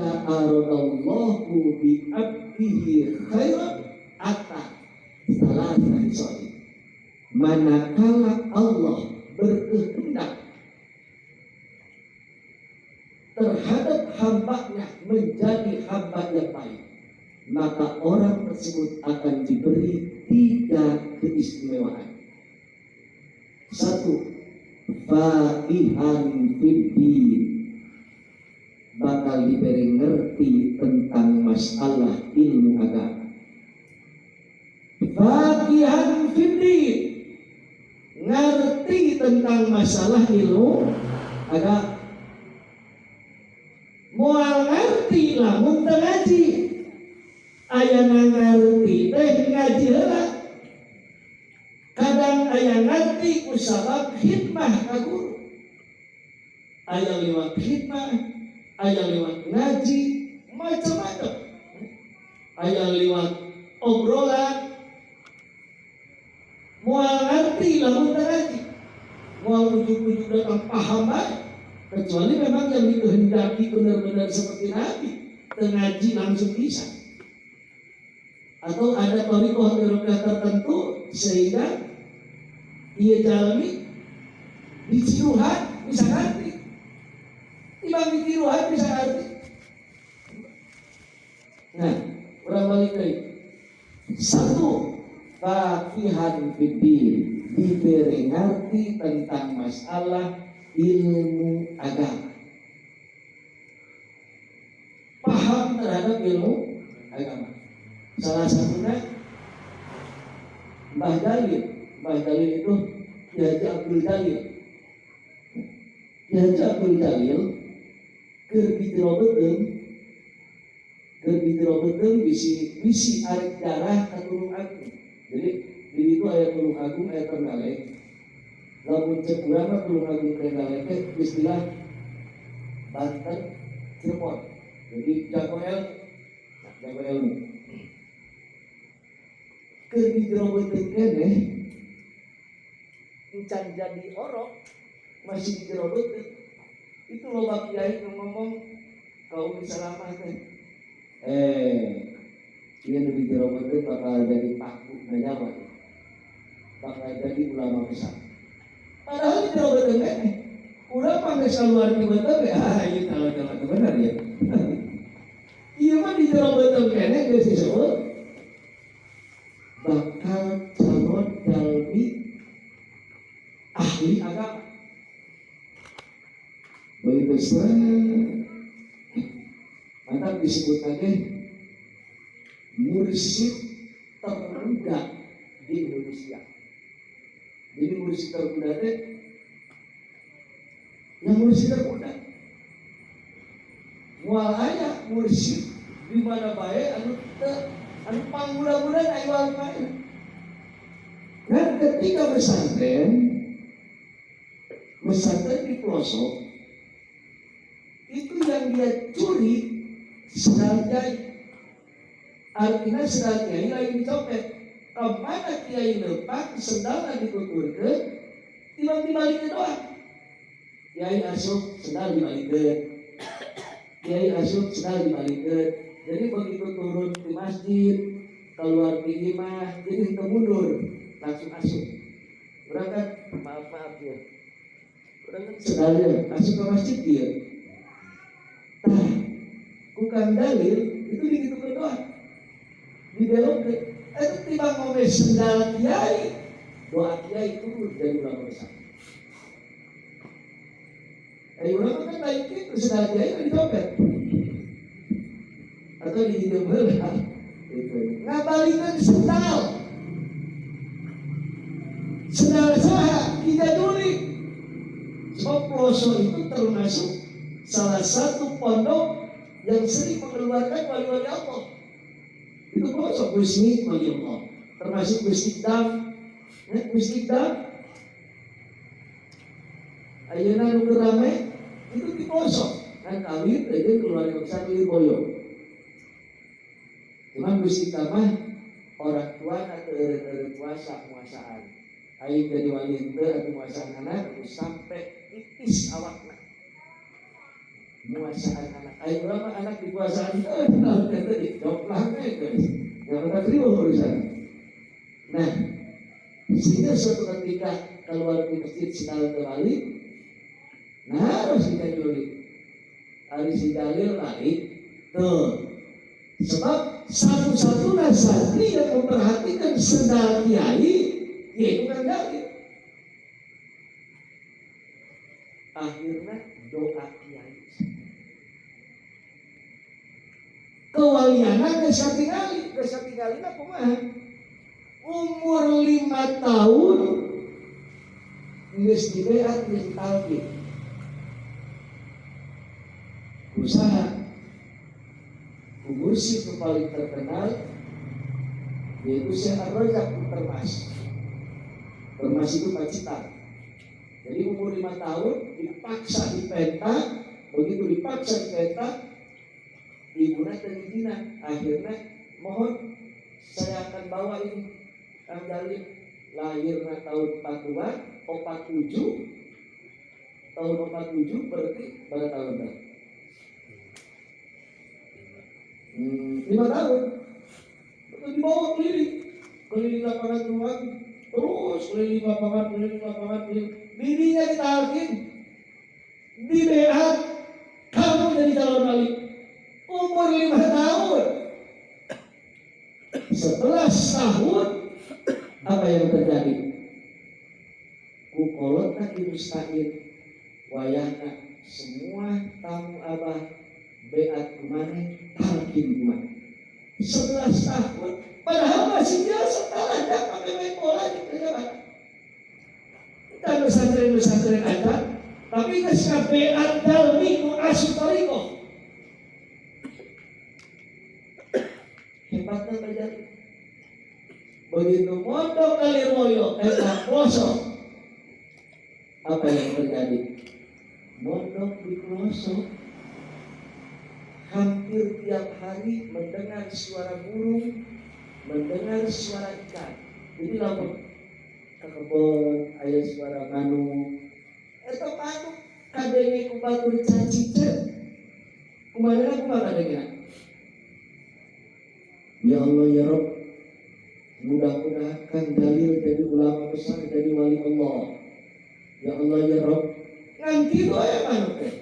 idza aradallahu bi abdihi khairan ata salatan soli. Manakala Allah berkehendak terhadap hambanya menjadi hamba yang baik, maka orang tersebut akan diberi 3 keistimewaan. 1. Faqihan fiddin, bakal diberi ngerti tentang masalah ilmu agama. Faqihan fiddin, ngerti tentang masalah ilmu agama. Moal ngerti lamun teu ngaji, aya ngerti teh ngaji heula. Kadang aya ngerti ku sabab khidmah ka guru, aya lewat khidmah, aya lewat ngaji, macam-macam, aya lewat obrolan. Moal ngerti lamun teu ngaji, moal ujuk-ujuk datang paham bae. Kecuali memang yang dikehendaki benar-benar seperti Nabi, teu ngaji langsung bisa. Atau ada thariqah tertentu sehingga ia jalmi di ciruhan bisa ngerti, timbang di tiruhan bisa ngerti. Nah, orang balik lagi. 1. Faqihan fiddin, diberi ngerti tentang masalah ilmu agama, paham terhadap ilmu agama. Salah satunya Mbah Jalil. Mbah Jalil itu Ki Haji Abdul Jalil. Ki Haji Abdul Jalil keur dijerobeteun bisi arek darah ka Tulung Agung. Jadi di itu aya Tulung Agung, aya Trenggalek. Lamun cek urang mah Tulung Agung Trenggalek teh istilah Banten Cirebon. Jadi jago ilmu. Keur dijerobeteun keneh encan jadi orok masih dijerobeteun. Itu loba kiai yang ngomong kaum salamah teh ieu nu dijerobeteun bakal jadi paku ngajawa, bakal jadi ulama besar. Padahal dijerobeteun keneh urang mah geus kaluar ti beuteung ieu kalau bener ya. Ieu mah dijerobeteun keneh geus disebut bakal calon jalmi ahli agama. Begitu mantap disebut lagi mursyid termuda di Indonesia. Jadi mursyid termuda teh yang mursyid termuda. Moal aya mursyid di mana bae anu panggula-gulan ayo almain. Dan ketika pesantren di pelosok itu yang dia curi sendal kiai. Artinya sendal kiai lagi dicopet. Kemana kiai lepas sendal lagi dituturkeun, tiba dibalikeun doang. Kiai asup sendal dibalikeun. Kiai asup sendal dibalikeun. Jadi begitu turun di masjid, keluar di imah, jadi kita mundur, langsung asup. Berangkat, maaf ya. Berangkat sendalnya, asup ke masjid dia. Nah, bukan dalil, itu begitu berdoa. Dibelokkan, itu tiba ngomong sendal kiai, doa kiai turun dari ulama besar. Ulama kan baik itu, sendal kiai itu dicopet. Atau dihidup heula gitu. Ngabalikeun sendal saha kita duli. Sebab Ploso itu termasuk salah satu pondok yang sering mengeluarkan wali-wali Allah. Itu Ploso Wismi wali Allah, termasuk Wistikdam. Wistikdam ayeuna nu rame itu di Ploso. Kan kawin aja keluarga besar Lirboyo. Cuman Gusti mah orang tua atau kuasaan. Aing jadi wali teu atuh kuasaan anak sampai tipis awakna. muasaan anak. Ayo berapa anak dikuasaan? Kalau kata di joplangnya guys, yang kata terima urusan. Nah, sehingga suatu ketika keluar di masjid Sinal terbalik, nah harus kita juli. Hari si Dalil balik, tuh. Sebab satu-satunya santri yang memperhatikan sendal kiai, yaitu Kang Dalil. Akhirnya doa kiai. Kewalianan kesatingali na kumaha. Umur 5 tahun geus dibeat geus talqin. Usaha mursyid yang paling terkenal yaitu Syekh Ar-Rajab Termas. Termas itu Pacitan. Jadi umur 5 tahun dipaksa dipenta, begitu dipaksa dipenta, ibunya terizinan. Akhirnya mohon saya akan bawa ini Kang Dalil, lahirnya tahun 47, tahun 47 berarti pada tahun berapa? 5 tahun. Betul dibawa keliling lapangan ruang, terus keliling lapangan. Bibinya ditalkin, dibeat, kamu jadi calon wali. Umur 5 tahun. 11 tahun apa yang terjadi? Kukolotna di mustahil wayahna semua tamu abah beat kemana talkin kemana 11 tahun padahal masih biasa talajak pakai main bola di kerjaan kan pesantren ada tapi nggak beat dalmi ku asutoriko hebatnya terjadi. Begitu mondok kali moyo kosong, apa yang terjadi? Mondok di pelosok, hampir tiap hari mendengar suara burung, mendengar suara ikan. Jadi lamun ke kebun, aya suara manuk, eta manuk kadenge ku batur cacicet, kumaha kadenge? Ya Allah ya Rabb, mudah-mudahan Kang Dalil jadi ulama besar, jadi wali Allah. Ya Allah ya Rabb, nganti doa ya manuk teh.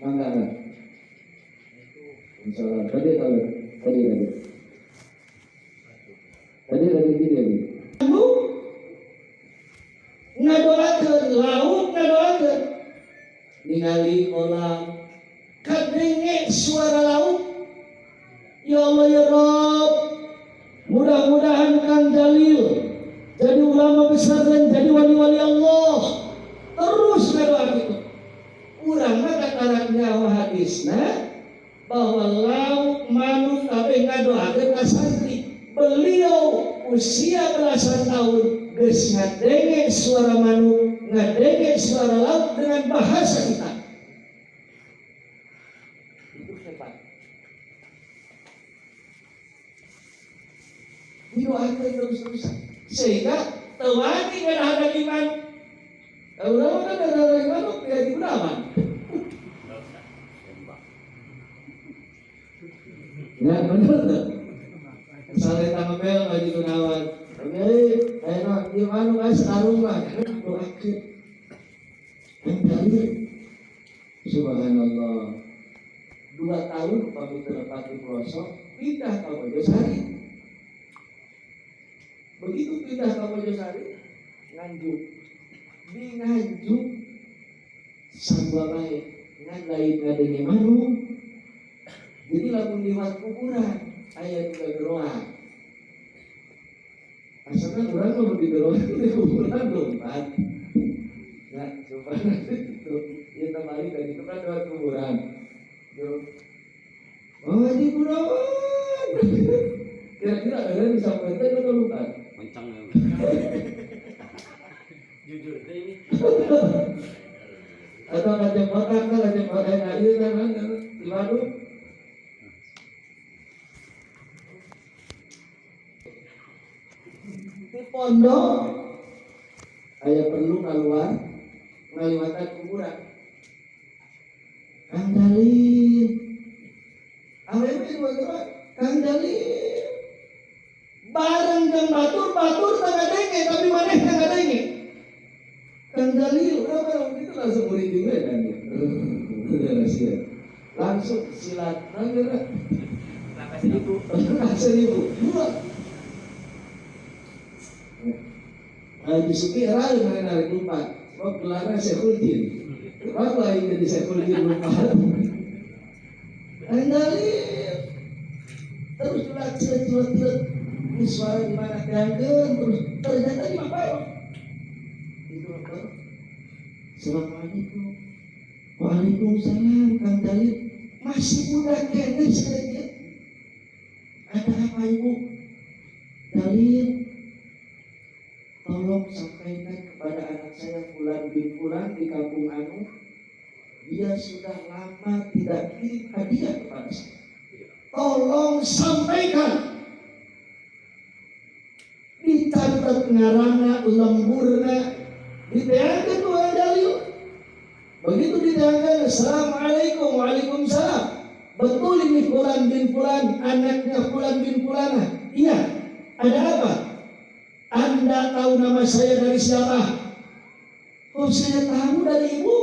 Mangga. Insyaallah tadi. Lalu ngadoakeun laut ngadoakeun. Ningali kolam kadenge suara laut. Ya Allah ya Rabb, mudah-mudahan Kang Dalil jadi ulama besar dan jadi wali-wali Allah. Terus berdoa gitu. Urang mah kataran nyawa hadisna bahwa lauk manuk kabeh ngadoakeun ka santri. Beliau usia belasan tahun geus ngadenge suara manuk, ngadenge suara lauk dengan bahasa kita. Itu hebat. Didoakan terus-terusan sehingga tewani kan ada iman. Ulama kan ada iman tidak digunakan. Ya benar. Misalnya tambel bagi gunawan. Oke, ayo di mana guys sarung lah. Doakan. Subhanallah. 2 tahun kami terlepas di pelosok, pindah ke Mojosari. Begitu pindah ke Mojosari, Nganjuk. Di Nganjuk, sambal baik, lain ngadenge manuk. Jadi lamun liwat kuburan, ayah juga geroan. Asalnya orang mau di geroan di kuburan lompat. Nah, coba itu, ya kembali dari itu kan lewat kuburan. Oh di kuburan. Kira-kira ada bisa berhenti atau lompat? Kencang ya. Jujur deh ini. Atau ngajak makan nah iya kan di Bandung. Di pondok ayah perlu keluar ngaliwatan kuburan. Kang Dalil. Awewe dua Kang Dalil. Barang Kang batur tengah denge tapi maneh tengah denge. Kang Dalil orang itu langsung merinding dan langsung silat langkah seribu dua. Disuki rai narik lupa. Sebab gelarnya Syekhul-Din. Apa yang jadi Syekhul-Din lupa? Kang Dalil terus celat suara di mana gangguan terus ternyata di apa ya? Itu apa? Assalamualaikum. Waalaikumsalam Kang Dalil. Masih muda kene saja. Ada apa Ibu? Dalil, tolong sampaikan kepada anak saya Fulan bin Fulan di kampung Anu. Dia sudah lama tidak kirim hadiah kepada saya. Tolong sampaikan. Dicatat ngarana lemburna diteangkan ku Dalil. Begitu diteangkan Assalamualaikum waalaikumsalam. Betul ini Fulan bin Fulan anaknya Fulan bin Fulana. Iya. Ada apa? Anda tahu nama saya dari siapa? Oh saya tahu dari Ibu.